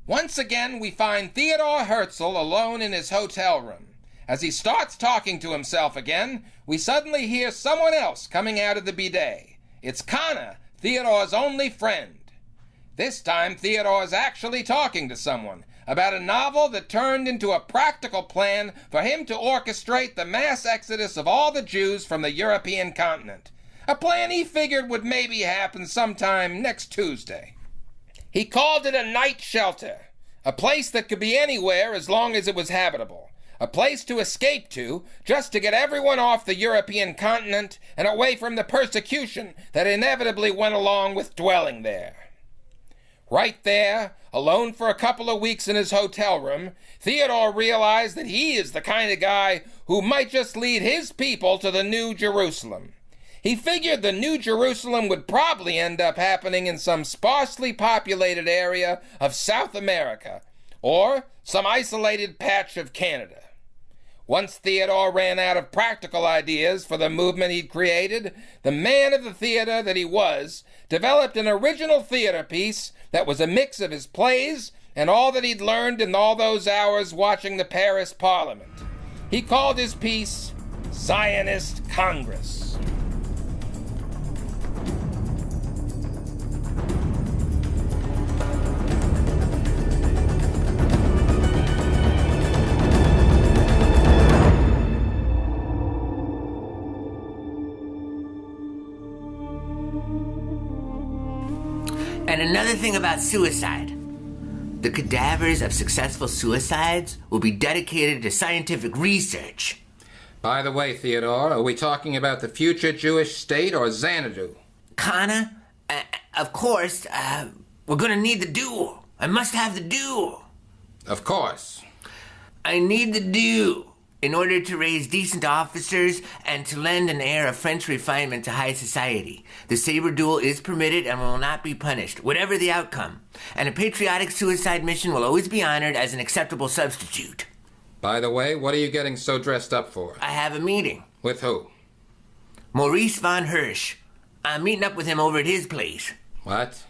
Once again, we find Theodor Herzl alone in his hotel room. As he starts talking to himself again, we suddenly hear someone else coming out of the bidet. It's Kana, Theodor's only friend. This time, Theodore is actually talking to someone about a novel that turned into a practical plan for him to orchestrate the mass exodus of all the Jews from the European continent. A plan he figured would maybe happen sometime next Tuesday. He called it a night shelter, a place that could be anywhere as long as it was habitable, a place to escape to just to get everyone off the European continent and away from the persecution that inevitably went along with dwelling there. Right there, alone for a couple of weeks in his hotel room, Theodore realized that he is the kind of guy who might just lead his people to the New Jerusalem. He figured the New Jerusalem would probably end up happening in some sparsely populated area of South America, or some isolated patch of Canada. Once Theodore ran out of practical ideas for the movement he'd created, the man of the theater that he was developed an original theater piece that was a mix of his plays and all that he'd learned in all those hours watching the Paris Parliament. He called his piece Zionist Congress. And another thing about suicide. The cadavers of successful suicides will be dedicated to scientific research. By the way, Theodore, are we talking about the future Jewish state or Xanadu? Kana, of course, we're gonna need the duel. I must have the duel. Of course. I need the duel in order to raise decent officers and to lend an air of French refinement to high society. The saber duel is permitted and will not be punished, whatever the outcome. And a patriotic suicide mission will always be honored as an acceptable substitute. By the way, what are you getting so dressed up for? I have a meeting. With who? Maurice von Hersh. I'm meeting up with him over at his place. What?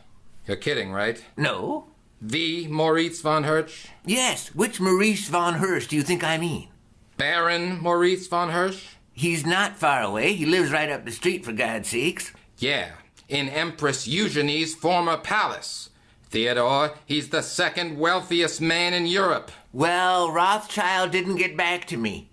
You're kidding, right? No. The Maurice von Hersh? Yes, which Maurice von Hersh do you think I mean? Baron Maurice von Hersh? He's not far away. He lives right up the street, for God's sakes. Yeah, in Empress Eugenie's former palace. Theodore, he's the second wealthiest man in Europe. Well, Rothschild didn't get back to me.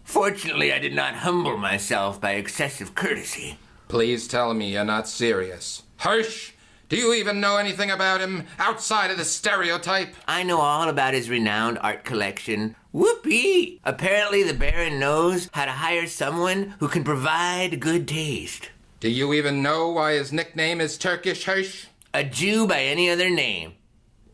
Fortunately, I did not humble myself by excessive courtesy. Please tell me you're not serious. Hersh, do you even know anything about him outside of the stereotype? I know all about his renowned art collection. Whoopee! Apparently the Baron knows how to hire someone who can provide good taste. Do you even know why his nickname is Turkish Hersh? A Jew by any other name.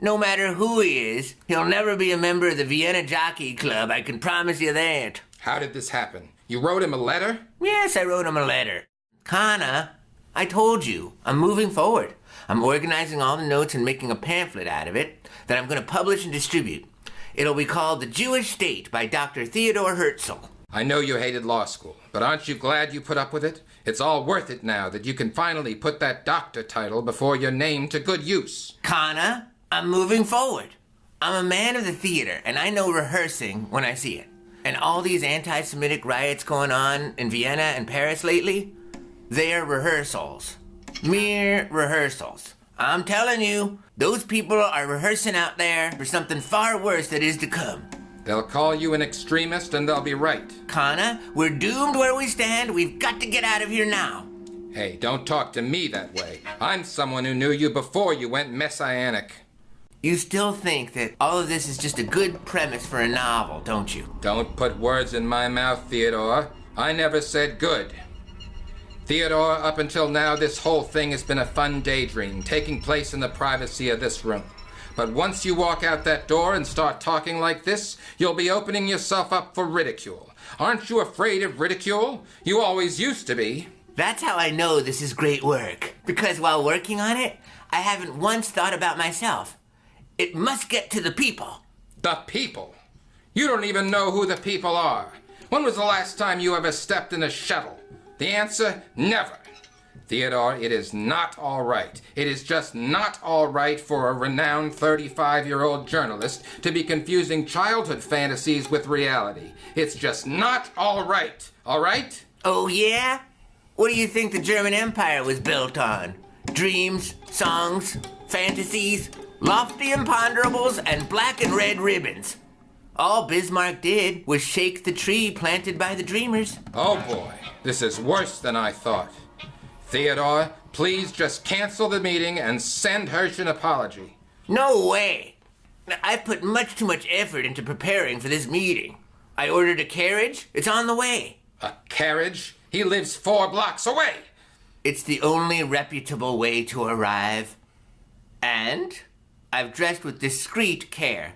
No matter who he is, he'll never be a member of the Vienna Jockey Club, I can promise you that. How did this happen? You wrote him a letter? Yes, I wrote him a letter. Kana, I told you, I'm moving forward. I'm organizing all the notes and making a pamphlet out of it that I'm going to publish and distribute. It'll be called The Jewish State by Dr. Theodor Herzl. I know you hated law school, but aren't you glad you put up with it? It's all worth it now that you can finally put that doctor title before your name to good use. Kana, I'm moving forward. I'm a man of the theater, and I know rehearsing when I see it. And all these anti-Semitic riots going on in Vienna and Paris lately, they're rehearsals. Mere rehearsals. I'm telling you, those people are rehearsing out there for something far worse that is to come. They'll call you an extremist and they'll be right. Kana, we're doomed where we stand. We've got to get out of here now. Hey, don't talk to me that way. I'm someone who knew you before you went messianic. You still think that all of this is just a good premise for a novel, don't you? Don't put words in my mouth, Theodore. I never said good. Theodore, up until now, this whole thing has been a fun daydream, taking place in the privacy of this room. But once you walk out that door and start talking like this, you'll be opening yourself up for ridicule. Aren't you afraid of ridicule? You always used to be. That's how I know this is great work. Because while working on it, I haven't once thought about myself. It must get to the people. The people? You don't even know who the people are. When was the last time you ever stepped in a shuttle? The answer, never. Theodore, it is not all right. It is just not all right for a renowned 35-year-old journalist to be confusing childhood fantasies with reality. It's just not all right? Oh, yeah? What do you think the German Empire was built on? Dreams, songs, fantasies, lofty imponderables, and black and red ribbons. All Bismarck did was shake the tree planted by the dreamers. Oh boy, this is worse than I thought. Theodore, please just cancel the meeting and send Hersh an apology. No way. I've put much too much effort into preparing for this meeting. I ordered a carriage. It's on the way. A carriage? He lives 4 blocks away. It's the only reputable way to arrive. And I've dressed with discreet care.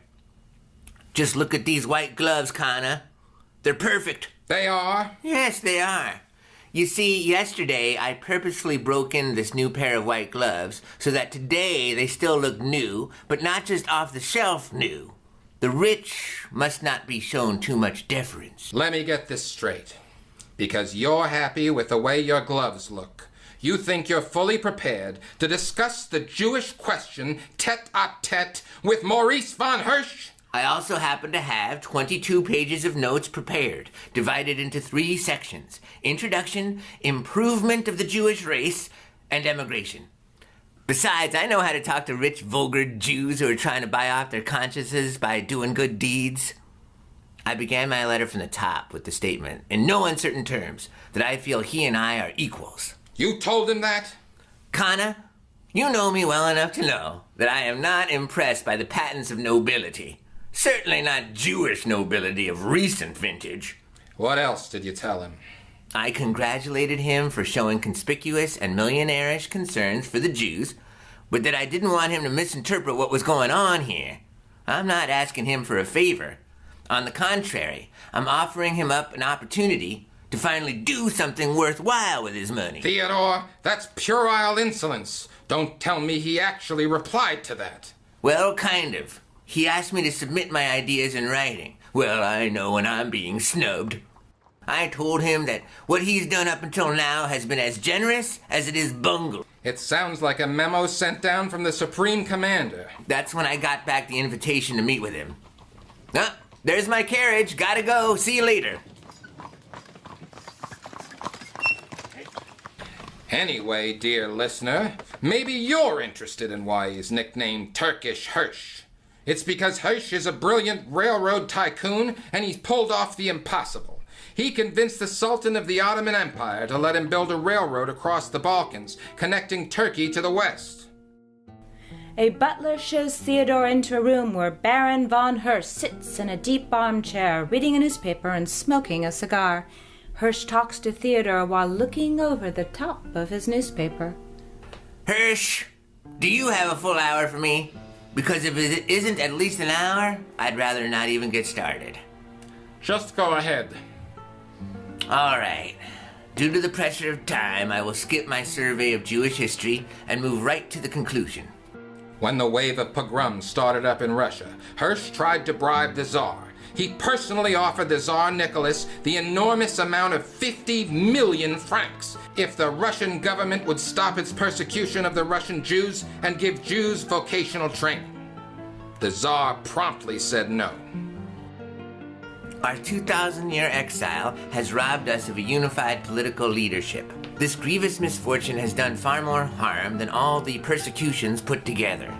Just look at these white gloves, Connor. They're perfect. They are? Yes, they are. You see, yesterday I purposely broke in this new pair of white gloves so that today they still look new, but not just off the shelf new. The rich must not be shown too much deference. Let me get this straight. Because you're happy with the way your gloves look, you think you're fully prepared to discuss the Jewish question tete-a-tete with Maurice von Hersh? I also happen to have 22 pages of notes prepared, divided into 3 sections: introduction, improvement of the Jewish race, and emigration. Besides, I know how to talk to rich, vulgar Jews who are trying to buy off their consciences by doing good deeds. I began my letter from the top with the statement, in no uncertain terms, that I feel he and I are equals. You told him that? Connor, you know me well enough to know that I am not impressed by the patents of nobility. Certainly not Jewish nobility of recent vintage. What else did you tell him? I congratulated him for showing conspicuous and millionairish concerns for the Jews, but that I didn't want him to misinterpret what was going on here. I'm not asking him for a favor. On the contrary, I'm offering him up an opportunity to finally do something worthwhile with his money. Theodore, that's puerile insolence. Don't tell me he actually replied to that. Well, kind of. He asked me to submit my ideas in writing. Well, I know when I'm being snubbed. I told him that what he's done up until now has been as generous as it is bungled. It sounds like a memo sent down from the Supreme Commander. That's when I got back the invitation to meet with him. Ah, there's my carriage. Gotta go. See you later. Anyway, dear listener, maybe you're interested in why he's nicknamed Turkish Hersh. It's because Hersh is a brilliant railroad tycoon and he's pulled off the impossible. He convinced the Sultan of the Ottoman Empire to let him build a railroad across the Balkans, connecting Turkey to the west. A butler shows Theodore into a room where Baron von Hersh sits in a deep armchair, reading a newspaper and smoking a cigar. Hersh talks to Theodore while looking over the top of his newspaper. Hersh, do you have a full hour for me? Because if it isn't at least an hour, I'd rather not even get started. Just go ahead. All right. Due to the pressure of time, I will skip my survey of Jewish history and move right to the conclusion. When the wave of pogroms started up in Russia, Hersh tried to bribe the Tsar. He personally offered the Tsar Nicholas the enormous amount of 50 million francs if the Russian government would stop its persecution of the Russian Jews and give Jews vocational training. The Tsar promptly said no. Our 2,000-year exile has robbed us of a unified political leadership. This grievous misfortune has done far more harm than all the persecutions put together.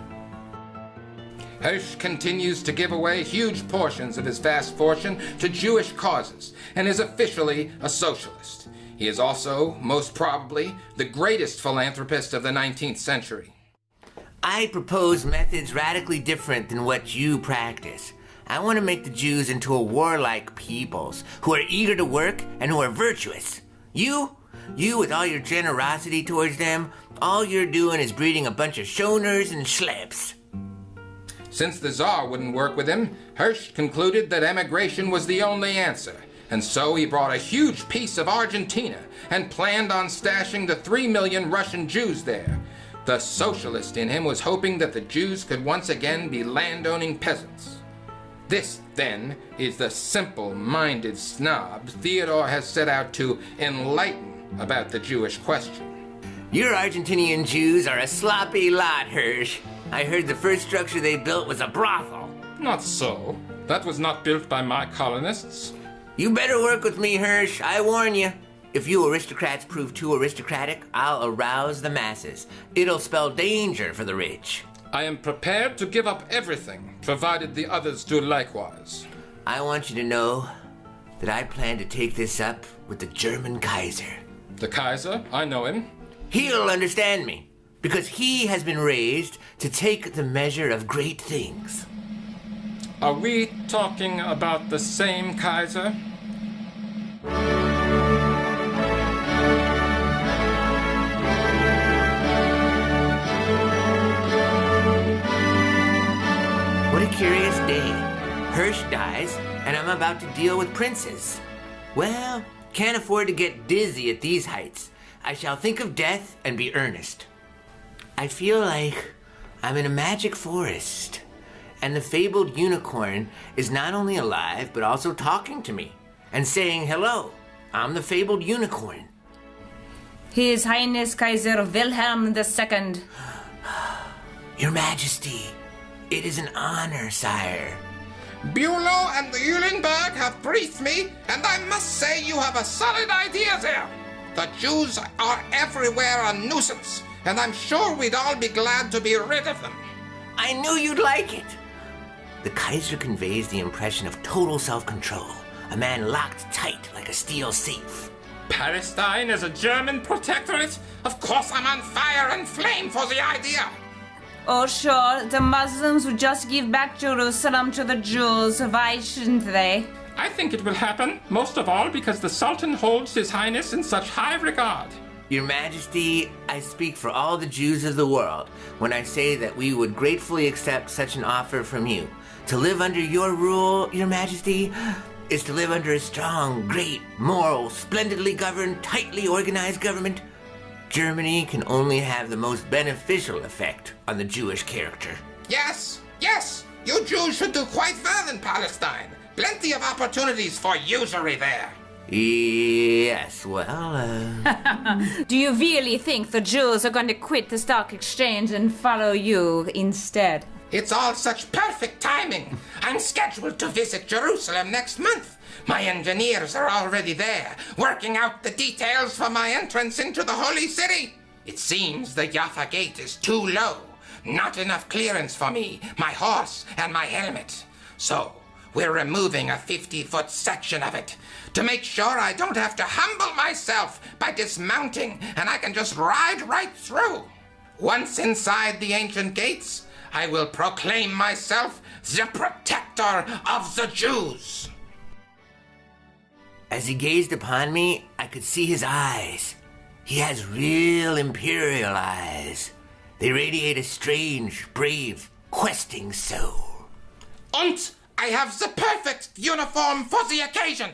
Hersh continues to give away huge portions of his vast fortune to Jewish causes and is officially a socialist. He is also, most probably, the greatest philanthropist of the 19th century. I propose methods radically different than what you practice. I want to make the Jews into a warlike peoples who are eager to work and who are virtuous. You with all your generosity towards them, all you're doing is breeding a bunch of schoners and schleps. Since the Tsar wouldn't work with him, Hersh concluded that emigration was the only answer, and so he brought a huge piece of Argentina and planned on stashing the 3 million Russian Jews there. The socialist in him was hoping that the Jews could once again be landowning peasants. This, then, is the simple-minded snob Theodore has set out to enlighten about the Jewish question. Your Argentinian Jews are a sloppy lot, Hersh. I heard the first structure they built was a brothel. Not so. That was not built by my colonists. You better work with me, Hersh. I warn you. If you aristocrats prove too aristocratic, I'll arouse the masses. It'll spell danger for the rich. I am prepared to give up everything, provided the others do likewise. I want you to know that I plan to take this up with the German Kaiser. The Kaiser? I know him. He'll understand me, because he has been raised to take the measure of great things. Are we talking about the same Kaiser? What a curious day. Hersh dies, and I'm about to deal with princes. Well, can't afford to get dizzy at these heights. I shall think of death and be earnest. I feel like I'm in a magic forest, and the fabled unicorn is not only alive, but also talking to me and saying, hello, I'm the fabled unicorn. His Highness Kaiser Wilhelm II. Your Majesty, it is an honor, sire. Bülow and Eulenberg have briefed me, and I must say you have a solid idea there. The Jews are everywhere a nuisance, and I'm sure we'd all be glad to be rid of them. I knew you'd like it. The Kaiser conveys the impression of total self-control, a man locked tight like a steel safe. Palestine is a German protectorate? Of course I'm on fire and flame for the idea. Oh, sure, the Muslims would just give back Jerusalem to the Jews. Why shouldn't they? I think it will happen, most of all because the Sultan holds His Highness in such high regard. Your Majesty, I speak for all the Jews of the world when I say that we would gratefully accept such an offer from you. To live under your rule, Your Majesty, is to live under a strong, great, moral, splendidly governed, tightly organized government. Germany can only have the most beneficial effect on the Jewish character. Yes, you Jews should do quite well in Palestine. Plenty of opportunities for usury there. Yes, well, Do you really think the Jews are going to quit the stock exchange and follow you instead? It's all such perfect timing. I'm scheduled to visit Jerusalem next month. My engineers are already there, working out the details for my entrance into the holy city. It seems the Jaffa Gate is too low. Not enough clearance for me, my horse, and my helmet. So, we're removing a 50-foot section of it to make sure I don't have to humble myself by dismounting and I can just ride right through. Once inside the ancient gates, I will proclaim myself the protector of the Jews. as he gazed upon me, I could see his eyes. He has real imperial eyes. They radiate a strange, brave, questing soul. Und I have the perfect uniform for the occasion.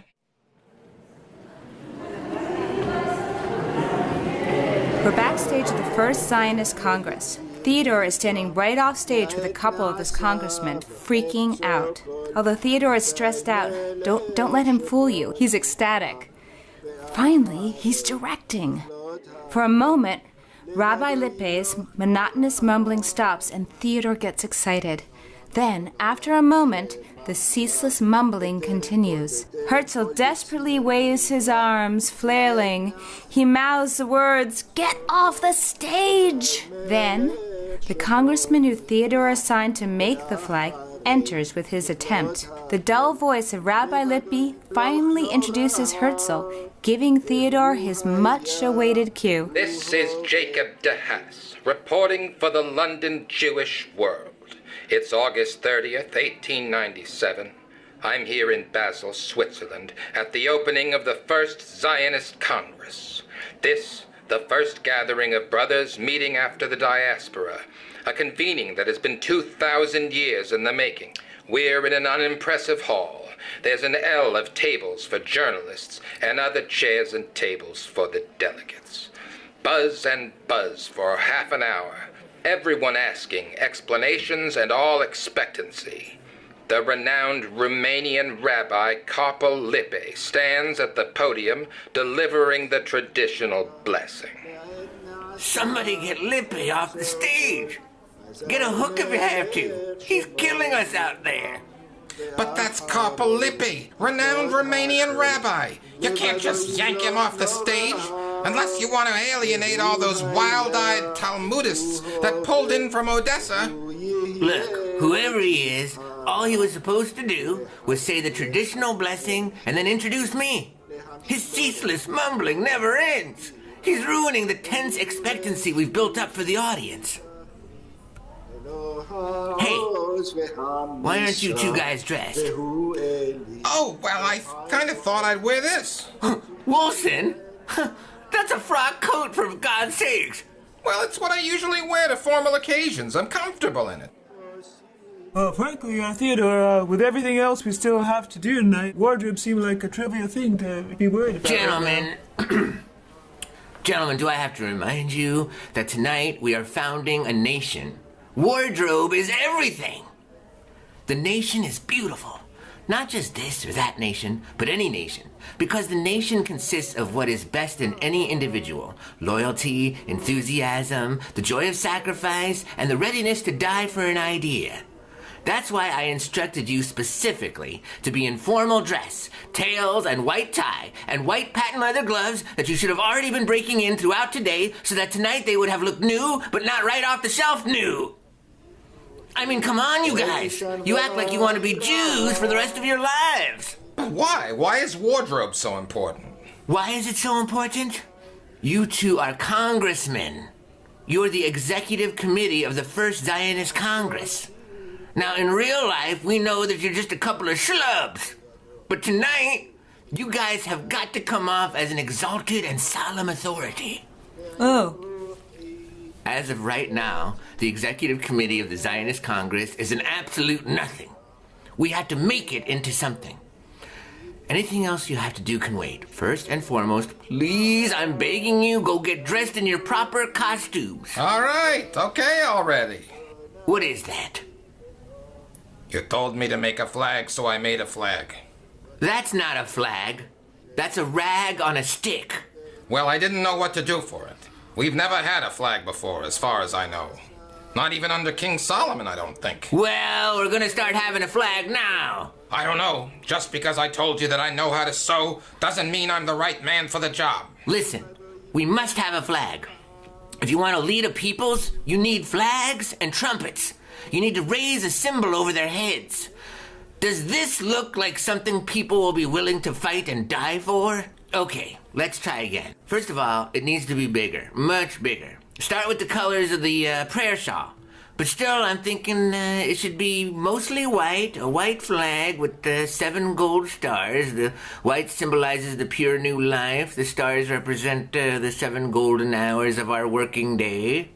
We're backstage at the First Zionist Congress. Theodore is standing right off stage with a couple of his congressmen, freaking out. Although Theodore is stressed out, don't let him fool you. He's ecstatic. Finally, he's directing. For a moment, Rabbi Lippe's monotonous mumbling stops and Theodore gets excited. Then, after a moment, the ceaseless mumbling continues. Herzl desperately waves his arms, flailing. He mouths the words, "Get off the stage!" Then, the congressman who Theodore assigned to make the flag enters with his attempt. The dull voice of Rabbi Lippe finally introduces Herzl, giving Theodore his much-awaited cue. This is Jacob de Haas, reporting for the London Jewish World. It's August 30th, 1897. I'm here in Basel, Switzerland, at the opening of the First Zionist Congress. This, the first gathering of brothers meeting after the diaspora, a convening that has been 2,000 years in the making. We're in an unimpressive hall. There's an L of tables for journalists and other chairs and tables for the delegates. Buzz and buzz for half an hour. Everyone asking, explanations and all expectancy. The renowned Romanian rabbi Karpel Lippe stands at the podium delivering the traditional blessing. Somebody get Lippy off the stage. Get a hook if you have to. He's killing us out there. But that's Corporal Lippy, renowned Romanian rabbi. You can't just yank him off the stage unless you want to alienate all those wild-eyed Talmudists that pulled in from Odessa. Look, whoever he is, all he was supposed to do was say the traditional blessing and then introduce me. His ceaseless mumbling never ends. He's ruining the tense expectancy we've built up for the audience. Hey, why aren't you two guys dressed? Oh, well, I kind of thought I'd wear this. Wilson? That's a frock coat, for God's sakes. Well, it's what I usually wear to formal occasions. I'm comfortable in it. Frankly, Theodore, with everything else we still have to do tonight, wardrobe seemed like a trivial thing to be worried about. Gentlemen, gentlemen, do I have to remind you that tonight we are founding a nation? Wardrobe is everything. The nation is beautiful. Not just this or that nation, but any nation. Because the nation consists of what is best in any individual. Loyalty, enthusiasm, the joy of sacrifice, and the readiness to die for an idea. That's why I instructed you specifically to be in formal dress, tails and white tie, and white patent leather gloves that you should have already been breaking in throughout today so that tonight they would have looked new, but not right off the shelf new. I mean, come on, you guys. You act like you want to be Jews for the rest of your lives. But why? Why is wardrobe so important? Why is it so important? You two are congressmen. You're the executive committee of the First Zionist Congress. Now, in real life, we know that you're just a couple of schlubs. But tonight, you guys have got to come off as an exalted and solemn authority. Oh. As of right now, the executive committee of the Zionist Congress is an absolute nothing. We had to make it into something. Anything else you have to do can wait. First and foremost, please, I'm begging you, go get dressed in your proper costumes. All right, okay already. What is that? You told me to make a flag, so I made a flag. That's not a flag. That's a rag on a stick. Well, I didn't know what to do for it. We've never had a flag before, as far as I know. Not even under King Solomon, I don't think. Well, we're gonna start having a flag now. I don't know. Just because I told you that I know how to sew doesn't mean I'm the right man for the job. Listen, we must have a flag. If you want to lead a peoples, you need flags and trumpets. You need to raise a symbol over their heads. Does this look like something people will be willing to fight and die for? Okay, let's try again. First of all, it needs to be bigger, much bigger. Start with the colors of the prayer shawl. But still, I'm thinking it should be mostly white, a white flag with 7 gold stars. The white symbolizes the pure new life. The stars represent the 7 golden hours of our working day.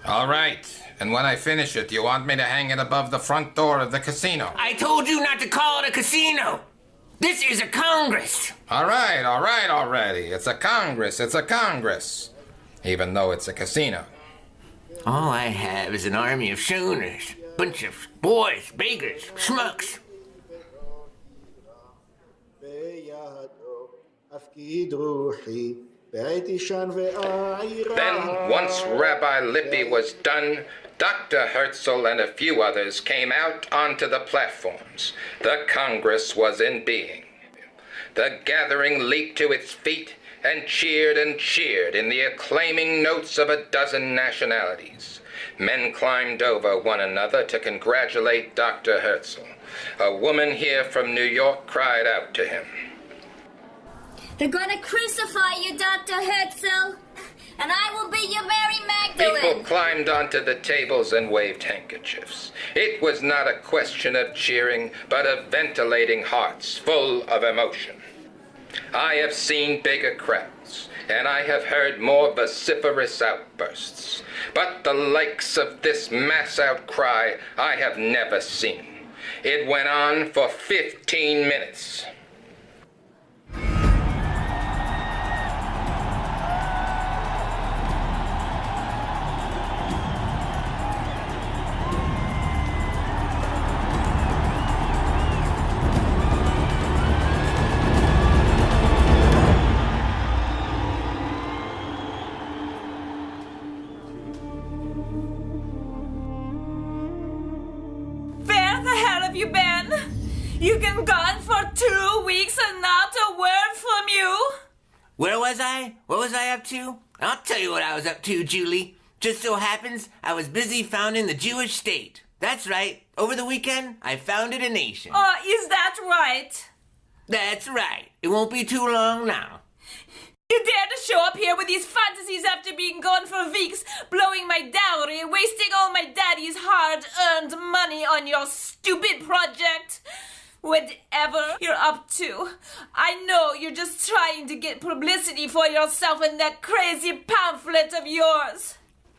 All right. And when I finish it, you want me to hang it above the front door of the casino? I told you not to call it a casino. This is a Congress. All right already. It's a Congress. Even though it's a casino. All I have is an army of schooners. Bunch of boys, beggars, schmucks. Then, once Rabbi Lippy was done, Dr. Herzl and a few others came out onto the platforms. The Congress was in being. The gathering leaped to its feet and cheered in the acclaiming notes of a dozen nationalities. Men climbed over one another to congratulate Dr. Herzl. A woman here from New York cried out to him. They're gonna crucify you, Dr. Herzl, and I will be your Mary Magdalene. People climbed onto the tables and waved handkerchiefs. It was not a question of cheering, but of ventilating hearts full of emotion. I have seen bigger crowds, and I have heard more vociferous outbursts. But the likes of this mass outcry I have never seen. It went on for 15 minutes. You can gone for 2 weeks and not a word from you. Where was I? What was I up to? I'll tell you what I was up to, Julie. Just so happens I was busy founding the Jewish state. That's right. Over the weekend, I founded a nation. Oh, is that right? That's right. It won't be too long now. You dare to show up here with these fantasies after being gone for weeks, blowing my dowry, wasting all my daddy's hard-earned money on your stupid project? Whatever you're up to, I know you're just trying to get publicity for yourself and that crazy pamphlet of yours.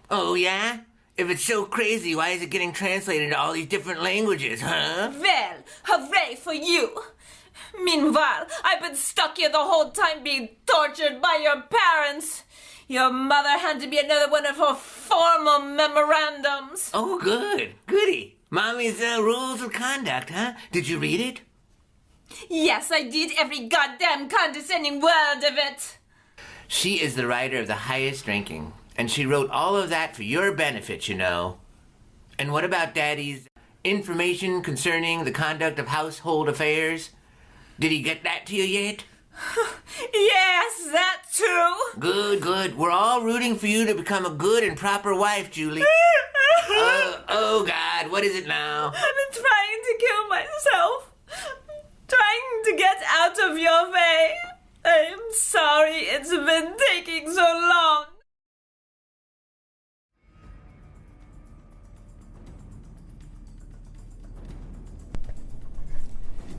Oh, yeah? If it's so crazy, why is it getting translated into all these different languages, huh? Well, hooray for you. Meanwhile, I've been stuck here the whole time being tortured by your parents. Your mother handed me another one of her formal memorandums. Oh, good. Goody. Mommy's rules of conduct, huh? Did you read it? Yes, I did every goddamn condescending word of it. She is the writer of the highest ranking, and she wrote all of that for your benefit, you know. And what about Daddy's information concerning the conduct of household affairs? Did he get that to you yet? Yes, that too. Good, good. We're all rooting for you to become a good and proper wife, Julie. Oh, God, what is it now? I've been trying to kill myself. Trying to get out of your way. I'm sorry it's been taking so long.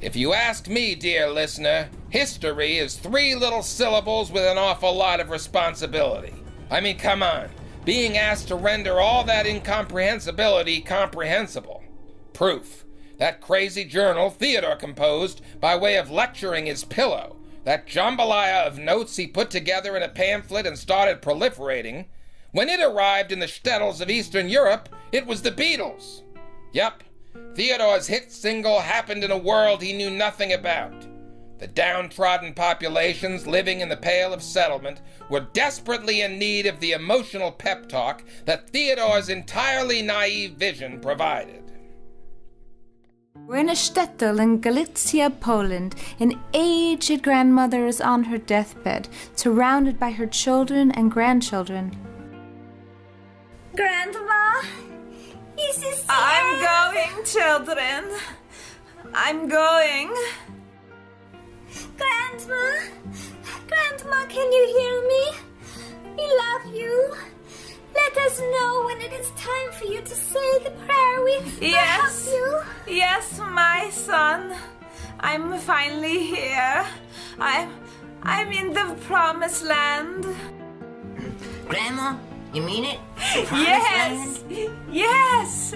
If you ask me, dear listener, history is 3 little syllables with an awful lot of responsibility. I mean, come on. Being asked to render all that incomprehensibility comprehensible. Proof. That crazy journal Theodore composed by way of lecturing his pillow. That jambalaya of notes he put together in a pamphlet and started proliferating. When it arrived in the Shtetls of Eastern Europe, it was the Beatles. Yup. Theodore's hit single happened in a world he knew nothing about. The downtrodden populations living in the Pale of Settlement were desperately in need of the emotional pep talk that Theodore's entirely naive vision provided. We're in a shtetl in Galicia, Poland. An aged grandmother is on her deathbed, surrounded by her children and grandchildren. Grandma? Is this I'm going, children. I'm going. Grandma? Grandma, can you hear me? We love you. Let us know when it is time for you to say the prayer. We Yes. love you. Yes, my son. I'm finally here. I'm in the promised land. Grandma, you mean it? The promised Yes. land? Yes.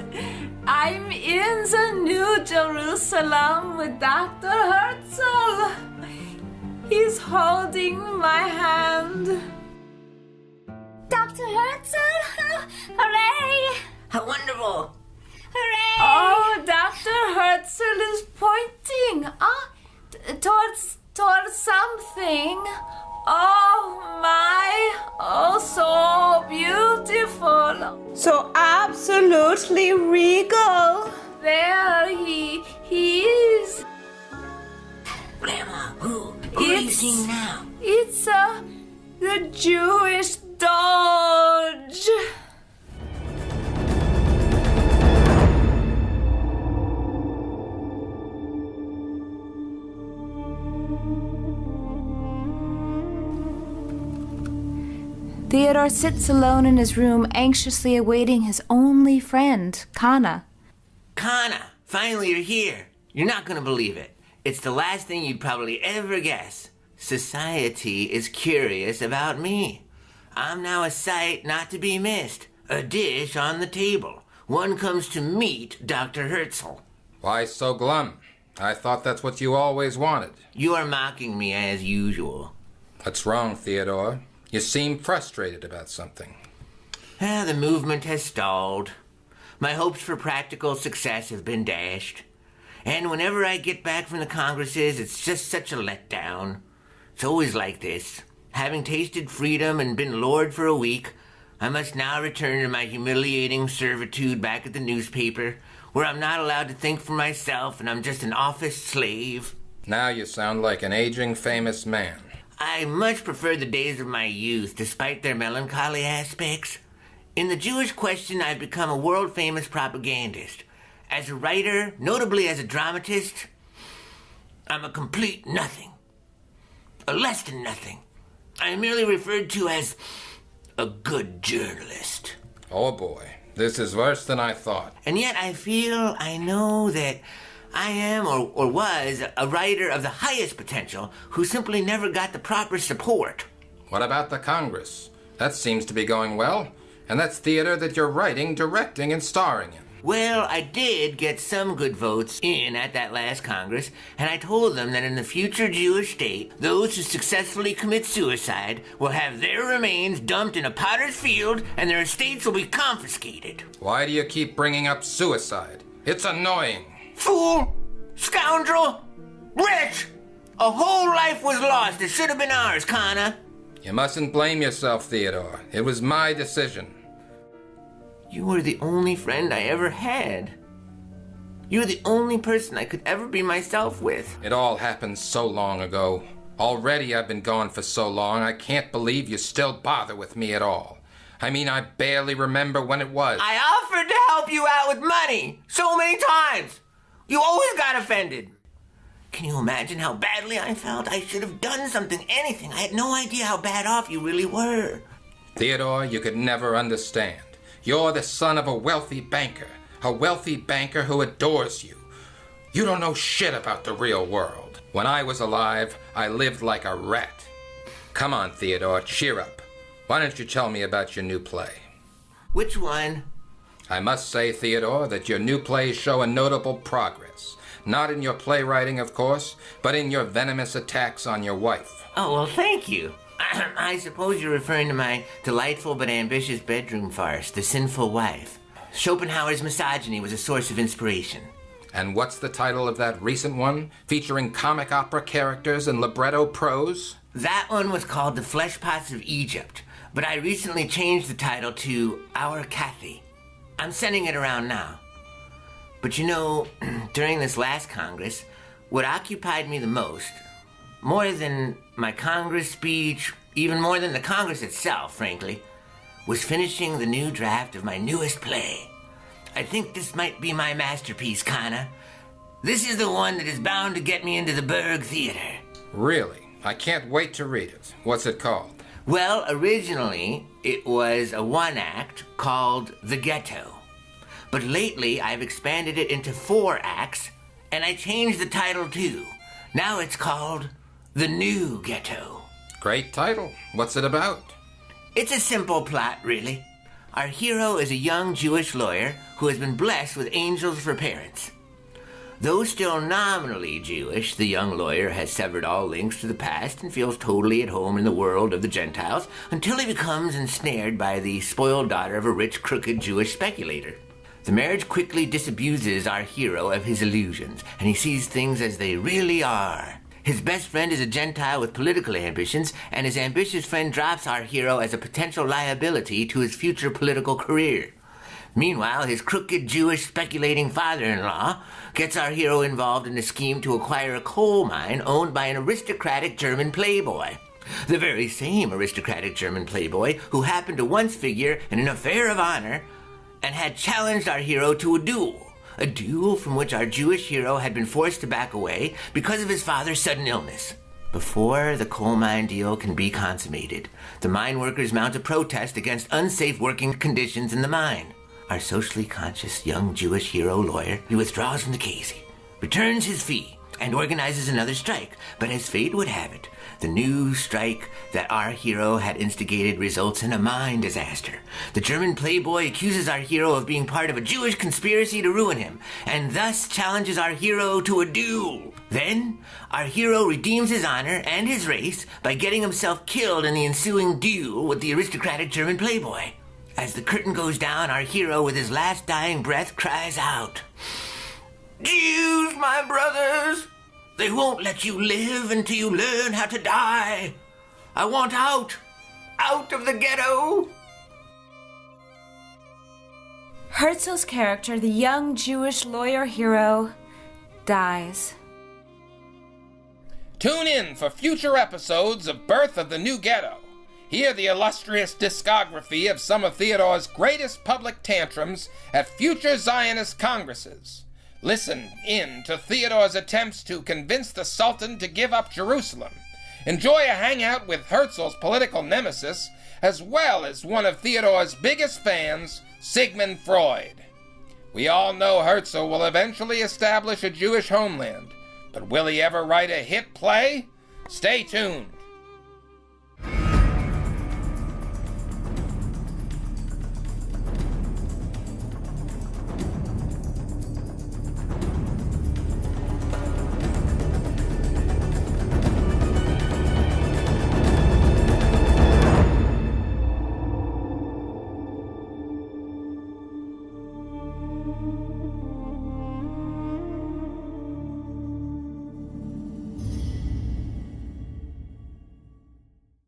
I'm in the New Jerusalem with Dr. Herzl. He's holding my hand. Dr. Herzl? Hooray! How wonderful! Hooray! Oh, Dr. Herzl is pointing towards something. Oh my, oh so beautiful. So absolutely regal. There he is. Grandma, who are you seeing now? It's the Jewish Doge. Theodore sits alone in his room, anxiously awaiting his only friend, Kana. Kana, finally you're here. You're not gonna believe it. It's the last thing you'd probably ever guess. Society is curious about me. I'm now a sight not to be missed. A dish on the table. One comes to meet Dr. Herzl. Why so glum? I thought that's what you always wanted. You are mocking me as usual. What's wrong, Theodore? You seem frustrated about something. The movement has stalled. My hopes for practical success have been dashed. And whenever I get back from the congresses, it's just such a letdown. It's always like this. Having tasted freedom and been lord for a week, I must now return to my humiliating servitude back at the newspaper, where I'm not allowed to think for myself and I'm just an office slave. Now you sound like an aging famous man. I much prefer the days of my youth, despite their melancholy aspects. In the Jewish question, I've become a world-famous propagandist. As a writer, notably as a dramatist, I'm a complete nothing. A less than nothing. I am merely referred to as a good journalist. Oh boy, this is worse than I thought. And yet I know that I am or was a writer of the highest potential who simply never got the proper support. What about the Congress? That seems to be going well. And that's theater that you're writing, directing, and starring in. Well, I did get some good votes in at that last Congress, and I told them that in the future Jewish state, those who successfully commit suicide will have their remains dumped in a potter's field and their estates will be confiscated. Why do you keep bringing up suicide? It's annoying. Fool! Scoundrel! Wretch! A whole life was lost that should have been ours, Connor. You mustn't blame yourself, Theodore. It was my decision. You were the only friend I ever had. You were the only person I could ever be myself with. It all happened so long ago. Already I've been gone for so long, I can't believe you still bother with me at all. I mean, I barely remember when it was. I offered to help you out with money so many times. You always got offended. Can you imagine how badly I felt? I should have done something, anything. I had no idea how bad off you really were. Theodore, you could never understand. You're the son of a wealthy banker who adores you. You don't know shit about the real world. When I was alive, I lived like a rat. Come on, Theodore, cheer up. Why don't you tell me about your new play? Which one? I must say, Theodore, that your new plays show a notable progress. Not in your playwriting, of course, but in your venomous attacks on your wife. Oh, well, thank you. I suppose you're referring to my delightful but ambitious bedroom farce, The Sinful Wife. Schopenhauer's misogyny was a source of inspiration. And what's the title of that recent one, featuring comic opera characters and libretto prose? That one was called The Fleshpots of Egypt, but I recently changed the title to Our Cathy. I'm sending it around now. But you know, during this last Congress, what occupied me the most, more than my Congress speech, even more than the Congress itself, frankly, was finishing the new draft of my newest play. I think this might be my masterpiece, Kana. This is the one that is bound to get me into the Berg Theater. Really? I can't wait to read it. What's it called? Well, originally, it was a one-act called The Ghetto. But lately, I've expanded it into 4 acts, and I changed the title too. Now it's called The New Ghetto. Great title. What's it about? It's a simple plot, really. Our hero is a young Jewish lawyer who has been blessed with angels for parents. Though still nominally Jewish, the young lawyer has severed all links to the past and feels totally at home in the world of the Gentiles until he becomes ensnared by the spoiled daughter of a rich, crooked Jewish speculator. The marriage quickly disabuses our hero of his illusions, and he sees things as they really are. His best friend is a Gentile with political ambitions, and his ambitious friend drops our hero as a potential liability to his future political career. Meanwhile, his crooked Jewish speculating father-in-law gets our hero involved in a scheme to acquire a coal mine owned by an aristocratic German playboy. The very same aristocratic German playboy who happened to once figure in an affair of honor and had challenged our hero to a duel from which our Jewish hero had been forced to back away because of his father's sudden illness. Before the coal mine deal can be consummated, the mine workers mount a protest against unsafe working conditions in the mine. Our socially conscious young Jewish hero lawyer, he withdraws from the case, returns his fee, and organizes another strike. But as fate would have it, the new strike that our hero had instigated results in a mine disaster. The German playboy accuses our hero of being part of a Jewish conspiracy to ruin him, and thus challenges our hero to a duel. Then, our hero redeems his honor and his race by getting himself killed in the ensuing duel with the aristocratic German playboy. As the curtain goes down, our hero, with his last dying breath, cries out, "Jews, my brothers! They won't let you live until you learn how to die. I want out of the ghetto." Herzl's character, the young Jewish lawyer hero, dies. Tune in for future episodes of Birth of the New Ghetto. Hear the illustrious discography of some of Theodore's greatest public tantrums at future Zionist congresses. Listen in to Theodore's attempts to convince the Sultan to give up Jerusalem. Enjoy a hangout with Herzl's political nemesis, as well as one of Theodore's biggest fans, Sigmund Freud. We all know Herzl will eventually establish a Jewish homeland, but will he ever write a hit play? Stay tuned.